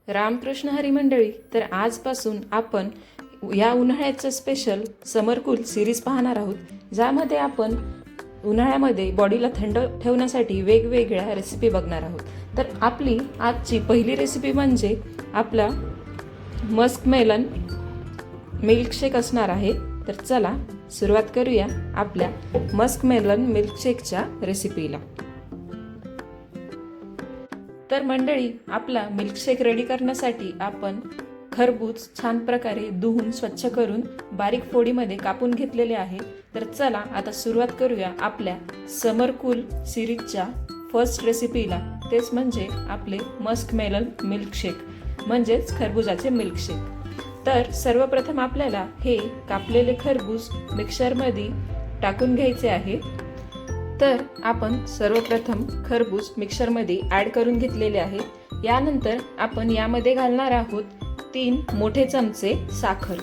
रामकृष्ण हरी मंडळी, तर आजपासून आपण या उन्हाळ्याचं स्पेशल समर कूल सिरीज पाहणार आहोत, ज्यामध्ये आपण उन्हाळ्यामध्ये बॉडीला थंड ठेवण्यासाठी वेगवेगळ्या रेसिपी बघणार आहोत। तर आपली आजची पहिली रेसिपी म्हणजे आपला मस्कमेलन मिल्कशेक असणार आहे। तर चला सुरुवात करूया आपल्या मस्कमेलन मिल्कशेकच्या रेसिपीला। तर मंडळी, आपला मिल्कशेक रेडी करण्यासाठी आपण खरबूज छान प्रकारे धुवून स्वच्छ करून बारीक फोडीमध्ये कापून घेतलेले आहे। तर चला आता सुरुवात करूया आपल्या समर कूल सिरीजच्या फर्स्ट रेसिपीला, तेच म्हणजे आपले मस्कमेलन मिल्कशेक म्हणजेच खरबुजाचे मिल्कशेक। तर सर्वप्रथम आपल्याला हे कापलेले खरबूज मिक्सरमध्ये टाकून घ्यायचे आहे। तर आपण सर्वप्रथम खरबूज मिक्सरमध्ये ॲड करून घेतलेले आहे। यानंतर आपण यामध्ये घालणार आहोत 3 मोठे चमचे साखर।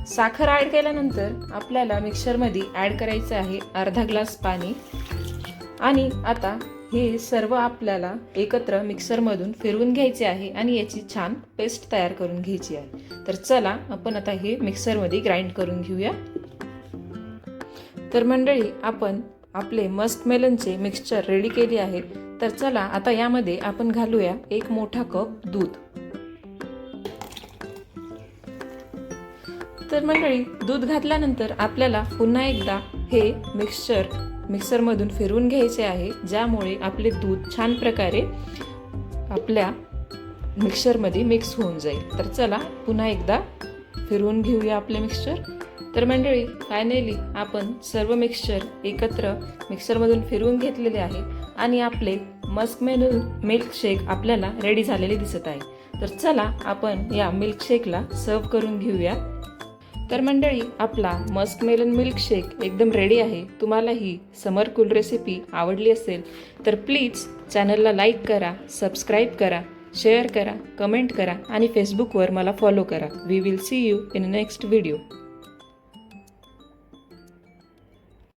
साखर ॲड केल्यानंतर आपल्याला मिक्सरमध्ये ॲड करायचे आहे अर्धा ग्लास पाणी। आणि आता हे सर्व आपल्याला एकत्र मिक्सरमधून फिरवून घ्यायचे आहे आणि याची छान पेस्ट तयार करून घ्यायची आहे। तर चला आपण आता हे मिक्सरमध्ये ग्राइंड करून घेऊया। तर मंडळी, आपण आपले मस्कमेलनचे मिक्सचर रेडी केले आहे। तर चला आता यामध्ये आपण घालूया 1 मोठा कप दूध। तर मंडळी, दूध घातल्यानंतर आपल्याला पुन्हा एकदा हे मिक्सरमधून फिरवून घ्यायचे आहे, ज्यामुळे आपले दूध छान प्रकारे आपल्या मिक्सरमध्ये मिक्स होऊन जाईल। तर चला पुन्हा एकदा फिरवून घेऊया आपले मिक्सचर। तर मंडळी, फायनली आपण सर्व मिक्सचर एकत्र मिक्सरमधून फिरवून घेतलेले आहे आणि आपले मस्कमेलन मिल्कशेक आपल्याला रेडी झालेले दिसत आहे। तर चला आपण या मिल्कशेकला सर्व करून घेऊया। तर मंडळी, आपला मस्कमेलन मिल्कशेक एकदम रेडी आहे। तुम्हाला ही समर कूल रेसिपी आवडली असेल तर प्लीज चॅनलला लाईक करा, सबस्क्राईब करा, शेअर करा, कमेंट करा आणि फेसबुकवर मला फॉलो करा। We will see you in next video.